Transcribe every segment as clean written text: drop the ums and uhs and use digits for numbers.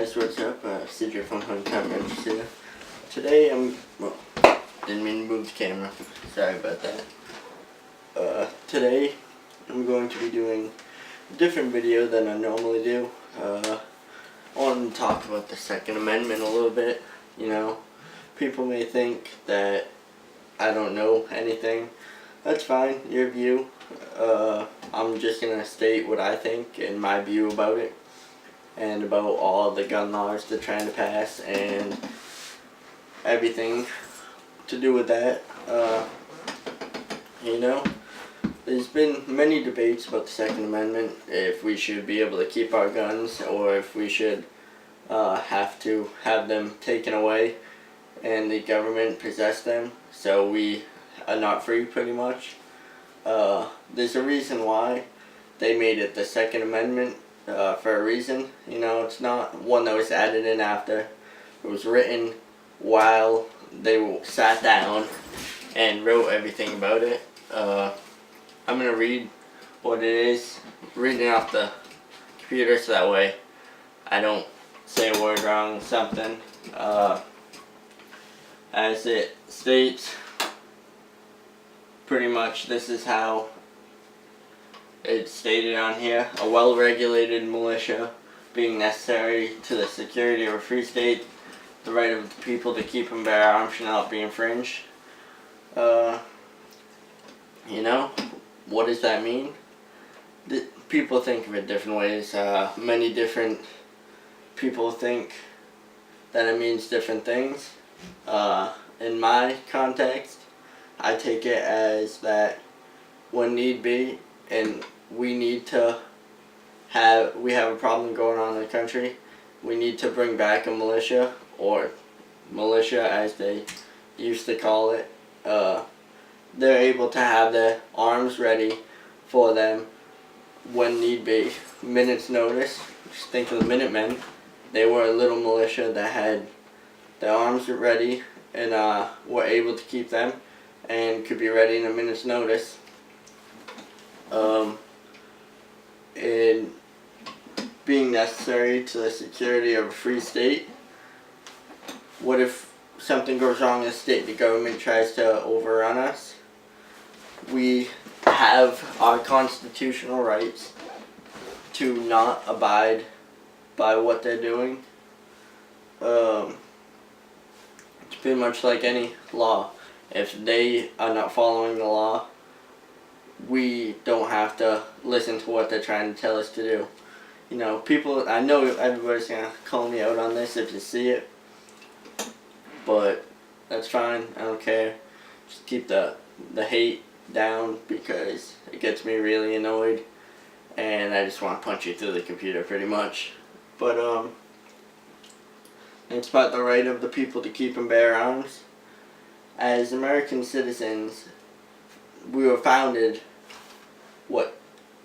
guys, what's up? Cedric from Hometown Rangers here. Today didn't mean to move the camera. Sorry about that. Today I'm going to be doing a different video than I normally do. I want to talk about the Second Amendment a little bit. You know, people may think that I don't know anything. That's fine, your view. I'm just going to state what I think and my view about it, and about all the gun laws they're trying to pass and everything to do with that. You know, there's been many debates about the Second Amendment, if we should be able to keep our guns or if we should have to have them taken away and the government possess them so we are not free, pretty much. There's a reason why they made it the Second Amendment, for a reason. You know, it's not one that was added in after. It was written while they sat down and wrote everything about it. I'm going to read what it is, reading off the computer so that way I don't say a word wrong or something. As it states, pretty much this is how it's stated on here: a well-regulated militia being necessary to the security of a free state, the right of the people to keep and bear arms shall not be infringed. You know, what does that mean? People think of it different ways. Many different people think that it means different things. In my context, I take it as that when need be, and we have a problem going on in the country, we need to bring back a militia, or militia as they used to call it. They're able to have their arms ready for them when need be. Minutes notice. Just think of the Minutemen. They were a little militia that had their arms ready and were able to keep them and could be ready in a minute's notice. And being necessary to the security of a free state. What if something goes wrong in the state, the government tries to overrun us? We have our constitutional rights to not abide by what they're doing. It's pretty much like any law. If they are not following the law, we don't have to listen to what they're trying to tell us to do. You know, people, I know everybody's going to call me out on this if you see it, but that's fine. I don't care. Just keep the hate down, because it gets me really annoyed and I just want to punch you through the computer, pretty much. But it's about the right of the people to keep and bear arms. As American citizens, we were founded,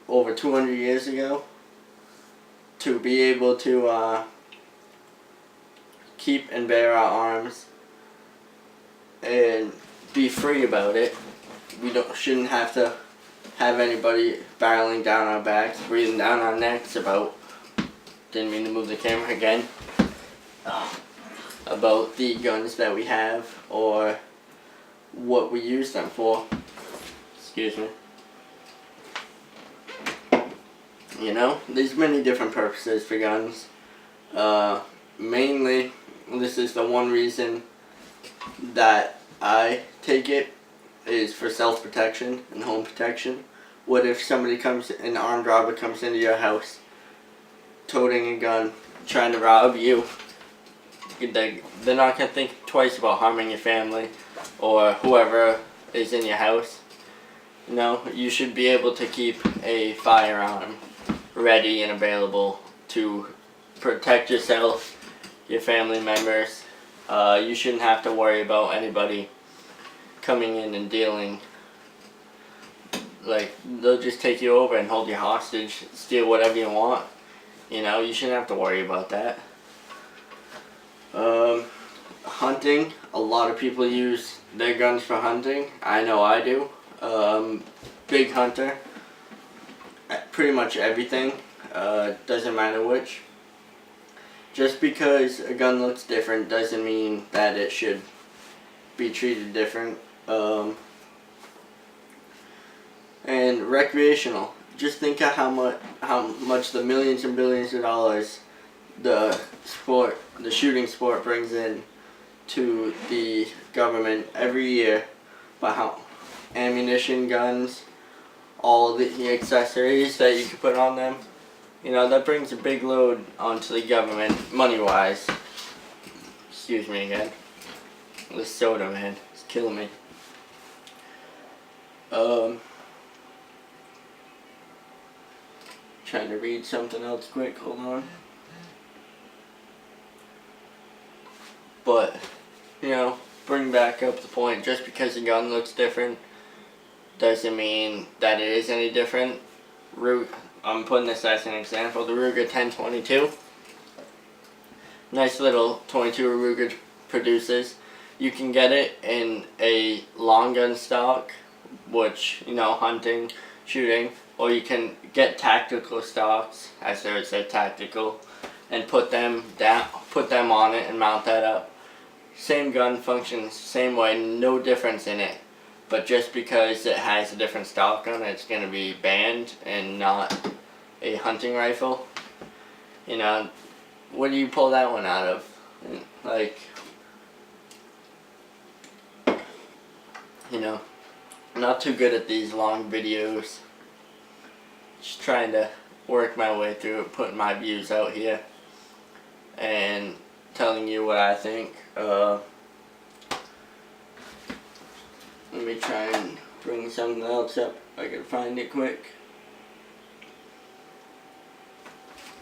over 200 years ago, to be able to keep and bear our arms and be free about it. We shouldn't have to have anybody barreling down our backs, breathing down our necks didn't mean to move the camera again, about the guns that we have or what we use them for. Excuse me. You know, there's many different purposes for guns. Mainly, this is the one reason that I take it, is for self-protection and home protection. What if an armed robber comes into your house, toting a gun, trying to rob you? They're not going to think twice about harming your family or whoever is in your house. You know, you should be able to keep a firearm ready and available to protect yourself, your family members. You shouldn't have to worry about anybody coming in and dealing. Like, they'll just take you over and hold you hostage, steal whatever you want. You know, you shouldn't have to worry about that. Hunting, a lot of people use their guns for hunting. I know I do. Big hunter. Pretty much everything. Doesn't matter which. just because a gun looks different doesn't mean that it should be treated different. And recreational. Just think of how much the millions and billions of dollars the shooting sport brings in to the government every year, by how ammunition, guns, all the accessories that you can put on them. You know, that brings a big load onto the government, money-wise. Excuse me again. This soda, man, it's killing me. Trying to read something else quick, hold on. But, you know, bring back up the point, just because a gun looks different doesn't mean that it is any different. I'm putting this as an example, the Ruger 1022. Nice little 22 Ruger produces. You can get it in a long gun stock, which, you know, hunting, shooting, or you can get tactical stocks, as they would say, tactical, and put them on it and mount that up. Same gun functions, same way, no difference in it. But just because it has a different stock on it, it's going to be banned and not a hunting rifle. You know, where do you pull that one out of? Like, you know, not too good at these long videos. Just trying to work my way through it, putting my views out here, and telling you what I think. Let me try and bring something else up if I can find it quick.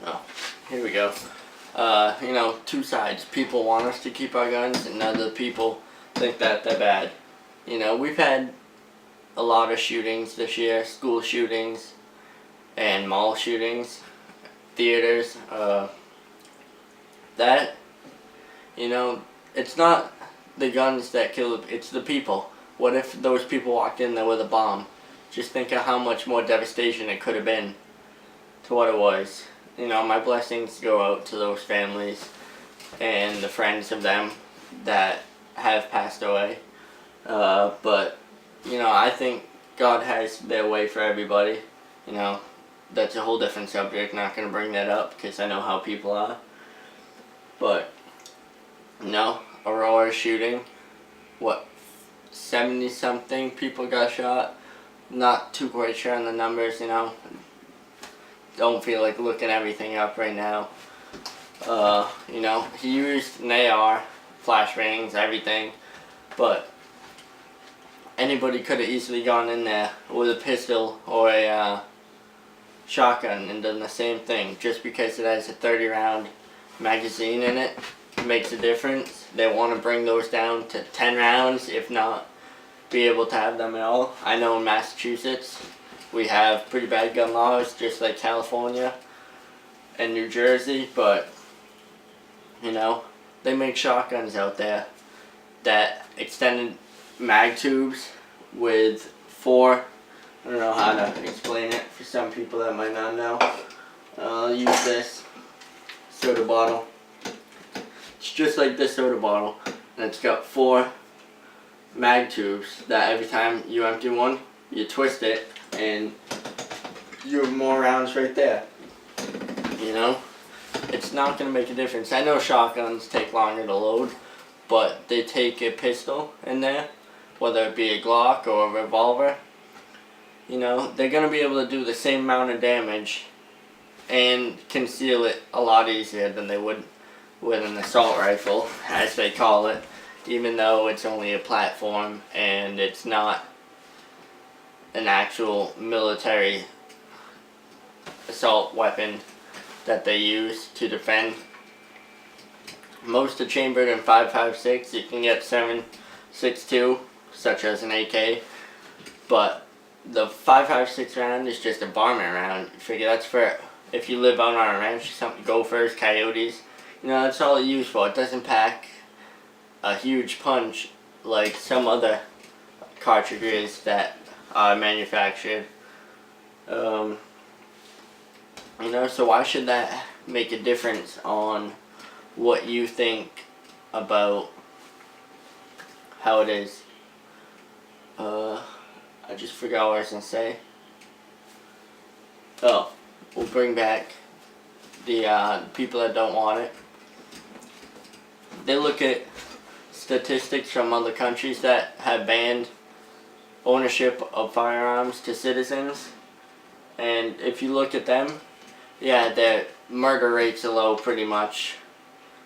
Oh, here we go. You know, two sides. People want us to keep our guns, and other people think that they're bad. You know, we've had a lot of shootings this year, school shootings and mall shootings, theaters. That, you know, it's not the guns that kill, it's the people. What if those people walked in there with a bomb? Just think of how much more devastation it could have been to what it was. You know, my blessings go out to those families and the friends of them that have passed away. But, you know, I think God has their way for everybody. You know, that's a whole different subject. Not going to bring that up because I know how people are. But, you know, Aurora shooting, what, 70-something people got shot? Not too quite sure on the numbers, you know. Don't feel like looking everything up right now. You know, he used an AR, flashbangs, everything, but anybody could have easily gone in there with a pistol or a shotgun and done the same thing. Just because it has a 30-round magazine in it makes a difference. They want to bring those down to 10 rounds, if not be able to have them at all. I know in Massachusetts we have pretty bad gun laws, just like California and New Jersey, but, you know, they make shotguns out there that extended mag tubes with 4, I don't know how to explain it for some people that might not know. I'll use this soda bottle. It's just like this soda bottle, and it's got 4 mag tubes that every time you empty one, you twist it, and you have more rounds right there. You know, it's not going to make a difference. I know shotguns take longer to load, but they take a pistol in there, whether it be a Glock or a revolver. You know, they're going to be able to do the same amount of damage and conceal it a lot easier than they would with an assault rifle, as they call it, even though it's only a platform and it's not an actual military assault weapon that they use to defend. Most are chambered in 5.56. You can get 7.62, such as an AK, but the 5.56 round is just a varmint round. You figure that's for if you live out on a ranch, something, gophers, coyotes. You know, that's all it's used for. It doesn't pack a huge punch like some other cartridges that are manufactured. You know, so why should that make a difference on what you think about how it is. I just forgot what I was going to say. Oh, we'll bring back the people that don't want it. They look at statistics from other countries that have banned ownership of firearms to citizens, and if you look at them, yeah, their murder rates are low, pretty much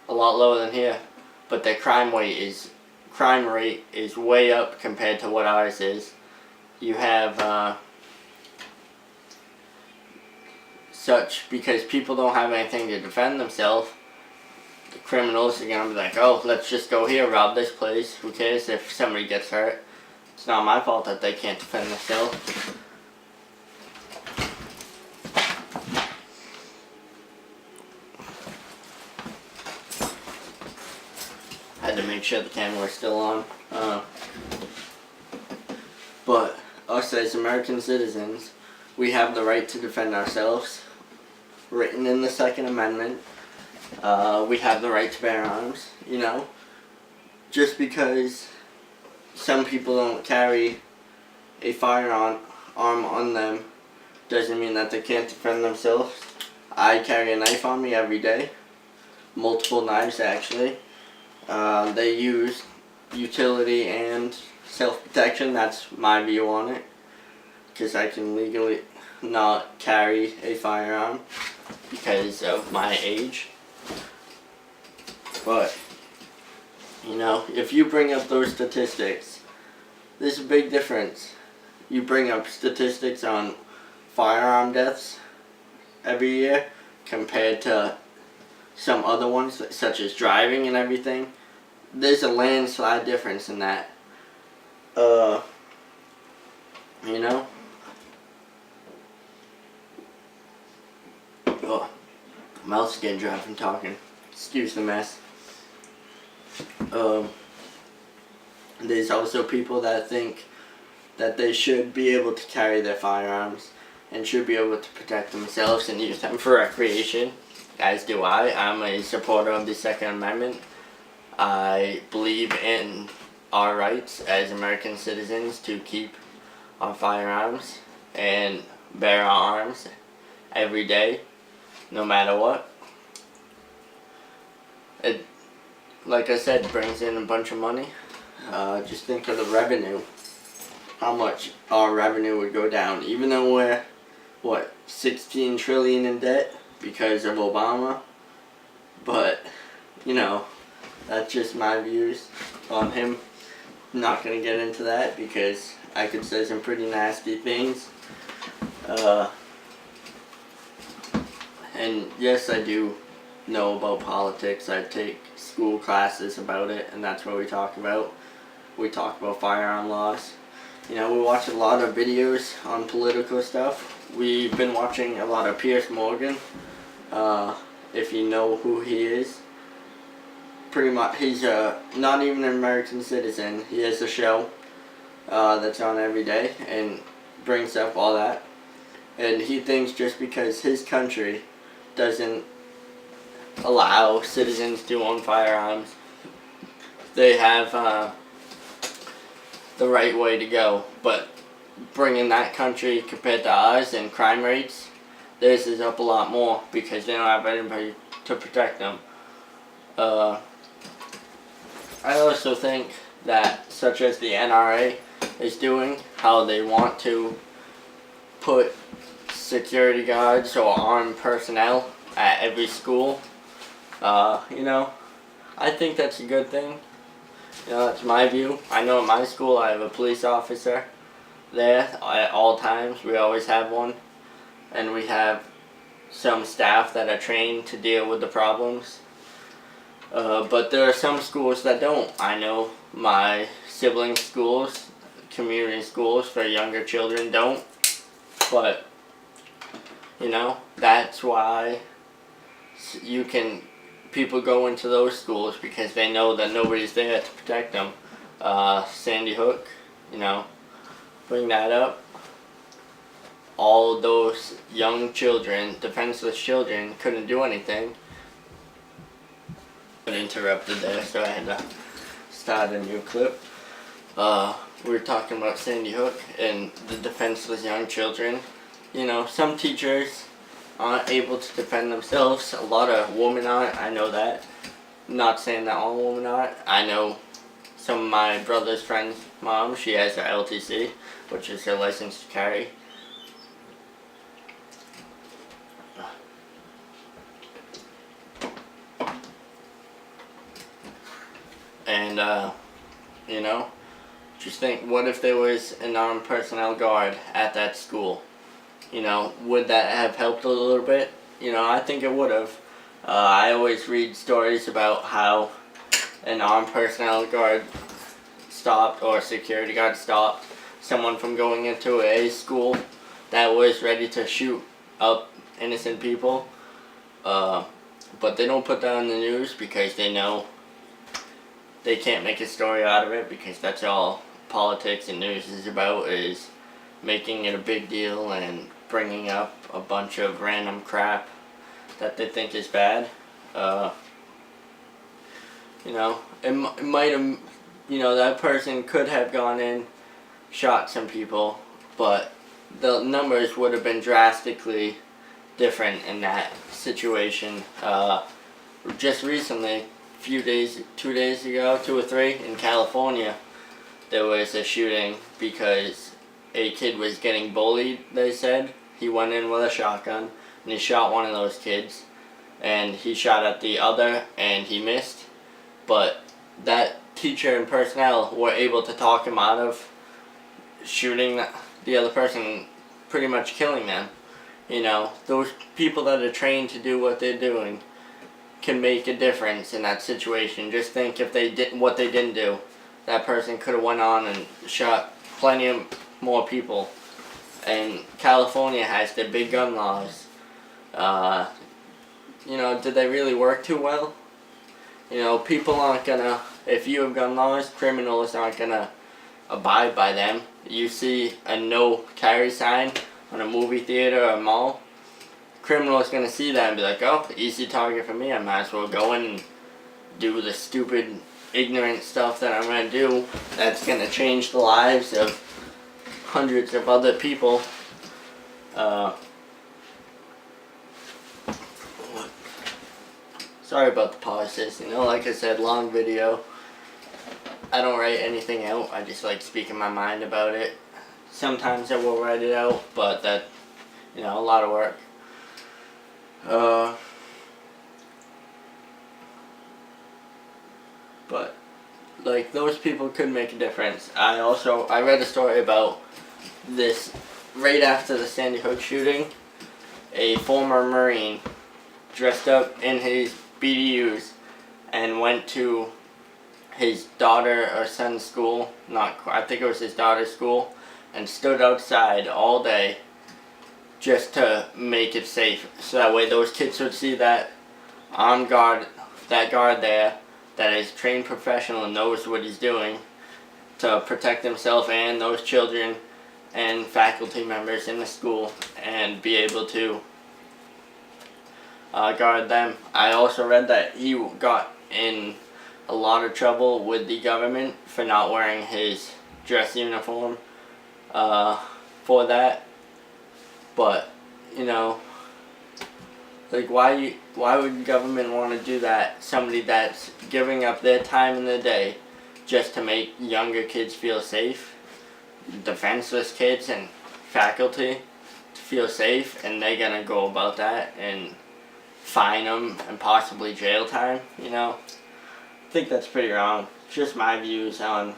a lot lower than here, but their crime rate is way up compared to what ours is. You have because people don't have anything to defend themselves. The criminals are gonna be like, oh, let's just go here, rob this place. Who cares if somebody gets hurt? It's not my fault that they can't defend themselves. Had to make sure the camera was still on. But us as American citizens, we have the right to defend ourselves. Written in the Second Amendment. We have the right to bear arms, you know. Just because some people don't carry a firearm on them doesn't mean that they can't defend themselves. I carry a knife on me every day. Multiple knives, actually. They use utility and self-protection. That's my view on it. Because I can legally not carry a firearm because of my age. But, you know, if you bring up those statistics, there's a big difference. You bring up statistics on firearm deaths every year compared to some other ones, such as driving and everything. There's a landslide difference in that. You know? Oh, my mouth's getting dry from talking. Excuse the mess. There's also people that think that they should be able to carry their firearms and should be able to protect themselves and use them for recreation, as do I. I'm a supporter of the Second Amendment. I believe in our rights as American citizens to keep our firearms and bear our arms every day, no matter what. It, like I said, brings in a bunch of money. Just think of the revenue. How much our revenue would go down, even though we're, what, 16 trillion in debt because of Obama. But, you know, that's just my views on him. I'm not going to get into that because I could say some pretty nasty things. And yes, I do know about politics. I take school classes about it, and that's what we talk about. We talk about firearm laws. You know, we watch a lot of videos on political stuff. We've been watching a lot of Piers Morgan. If you know who he is. Pretty much, he's not even an American citizen. He has a show that's on every day and brings up all that. And he thinks just because his country doesn't allow citizens to own firearms, they have the right way to go. But bringing that country compared to ours and crime rates, theirs is up a lot more because they don't have anybody to protect them. I also think that, such as the NRA is doing, how they want to put security guards or armed personnel at every school, you know, I think that's a good thing. You know, that's my view. I know at my school I have a police officer there at all times. We always have one. And we have some staff that are trained to deal with the problems. But there are some schools that don't. I know my siblings' schools, community schools for younger children don't. But, you know, that's why people go into those schools because they know that nobody's there to protect them. Sandy Hook, you know, bring that up. All those young children, defenseless children, couldn't do anything. interrupted there, so I had to start a new clip. We were talking about Sandy Hook and the defenseless young children. You know, some teachers aren't able to defend themselves. A lot of women aren't, I know that. I'm not saying that all women aren't. I know some of my brother's friend's mom, she has her LTC, which is her license to carry. And, you know, just think, what if there was an armed personnel guard at that school? You know, would that have helped a little bit? You know, I think it would have. I always read stories about how an armed personnel guard stopped, or a security guard stopped, someone from going into a school that was ready to shoot up innocent people. But they don't put that on the news because they know they can't make a story out of it, because that's all politics and news is about, is making it a big deal and bringing up a bunch of random crap that they think is bad. You know, it might have, you know, that person could have gone in, shot some people, but the numbers would have been drastically different in that situation. Just recently, few days, 2 days ago, 2 or 3, in California, there was a shooting because a kid was getting bullied, they said. He went in with a shotgun and he shot one of those kids, and he shot at the other and he missed, but that teacher and personnel were able to talk him out of shooting the other person, pretty much killing them. You know, those people that are trained to do what they're doing can make a difference in that situation. Just think, if they did what they didn't do, that person could have went on and shot plenty of more people. And California has their big gun laws. You know, did they really work too well? You know, people aren't gonna, if you have gun laws, criminals aren't gonna abide by them. You see a no carry sign on a movie theater or a mall, criminal is going to see that and be like, oh, easy target for me, I might as well go in and do the stupid, ignorant stuff that I'm going to do that's going to change the lives of hundreds of other people. Sorry about the pauses, you know, like I said, long video. I don't write anything out, I just like speaking my mind about it. Sometimes I will write it out, but that, you know, a lot of work. But like, those people could make a difference. I read a story about this right after the Sandy Hook shooting. A former Marine dressed up in his BDUs and went to his daughter or son's school, I think it was his daughter's school, and stood outside all day just to make it safe, so that way those kids would see that armed guard, that guard there, that is trained professional and knows what he's doing to protect himself and those children and faculty members in the school, and be able to guard them. I also read that he got in a lot of trouble with the government for not wearing his dress uniform for that. But, you know, like, why would government want to do that? Somebody that's giving up their time in the day just to make younger kids feel safe, defenseless kids and faculty to feel safe, and they're gonna go about that and fine them and possibly jail time, you know? I think that's pretty wrong. It's just my views on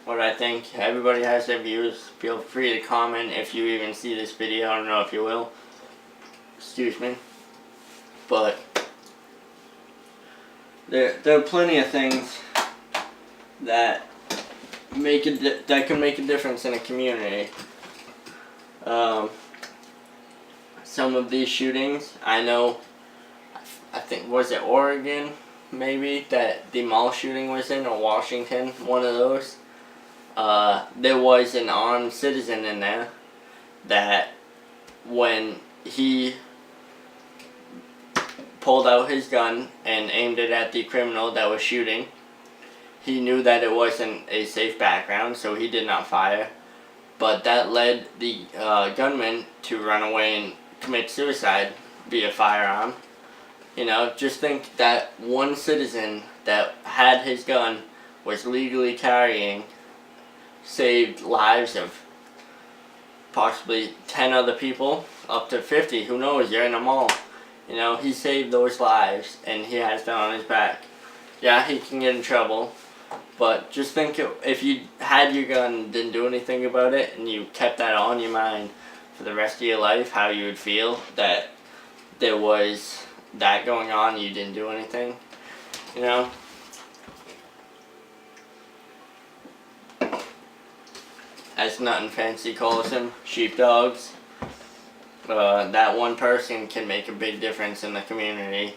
what I think. Everybody has their views. Feel free to comment if you even see this video. I don't know if you will. Excuse me. But there are plenty of things that that can make a difference in a community. Some of these shootings, I know, I think, was it Oregon, maybe, that the mall shooting was in, or Washington, one of those. There was an armed citizen in there that when he pulled out his gun and aimed it at the criminal that was shooting. He knew that it wasn't a safe background, so he did not fire. But that led the gunman to run away and commit suicide via firearm. You know, just think that one citizen that had his gun, was legally carrying, saved lives of possibly 10 other people, up to 50, who knows, you're in a mall. You know, he saved those lives, and he has that on his back. Yeah, he can get in trouble, but just think if you had your gun and didn't do anything about it, and you kept that on your mind for the rest of your life, how you would feel that there was that going on and you didn't do anything, you know? As Nothing Fancy calls them, sheepdogs. That one person can make a big difference in the community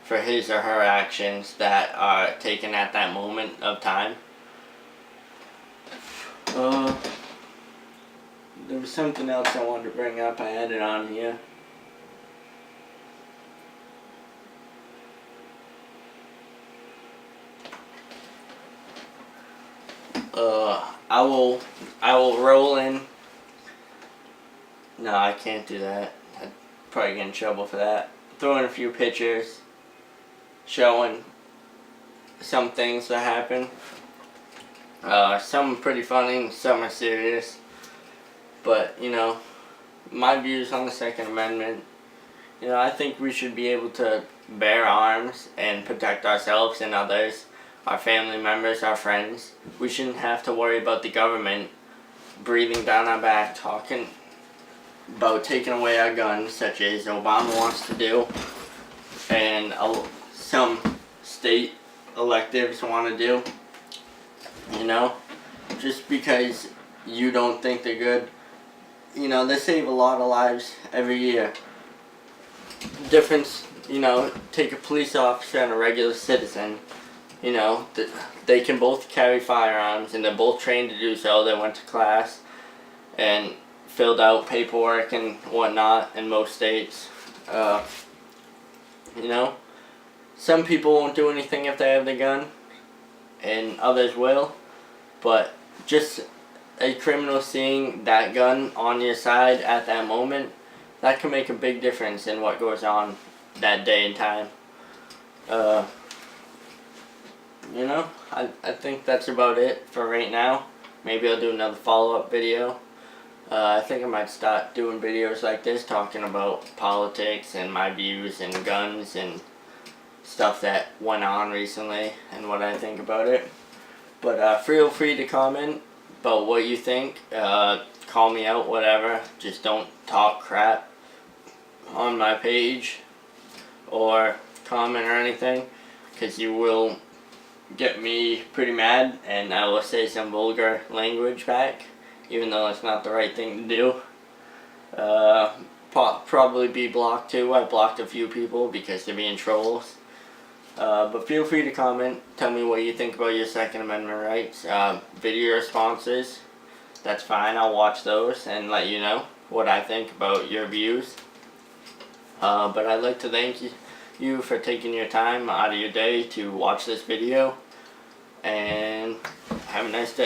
for his or her actions that are taken at that moment of time. There was something else I wanted to bring up. I had it on here. I will roll in. No, I can't do that. I'd probably get in trouble for that. Throw in a few pictures showing some things that happen. Some are pretty funny, some are serious. But, you know, my views on the Second Amendment, you know, I think we should be able to bear arms and protect ourselves and others, our family members, our friends. We shouldn't have to worry about the government breathing down our back, talking about taking away our guns, such as Obama wants to do, and some state electives want to do. You know, just because you don't think they're good, you know, they save a lot of lives every year. Difference, you know, take a police officer and a regular citizen. You know, they can both carry firearms, and they're both trained to do so. They went to class and filled out paperwork and whatnot in most states. You know, some people won't do anything if they have the gun, and others will. But just a criminal seeing that gun on your side at that moment, that can make a big difference in what goes on that day and time. You know, I think that's about it for right now. Maybe I'll do another follow-up video. I think I might start doing videos like this, talking about politics and my views and guns and stuff that went on recently and what I think about it. But feel free to comment about what you think. Call me out, whatever. Just don't talk crap on my page or comment or anything, because you will get me pretty mad, and I will say some vulgar language back, even though it's not the right thing to do. Probably be blocked too. I blocked a few people because they're being trolls. But feel free to comment. Tell me what you think about your Second Amendment rights. Video responses, that's fine. I'll watch those and let you know what I think about your views. But I'd like to thank you for taking your time out of your day to watch this video, and have a nice day.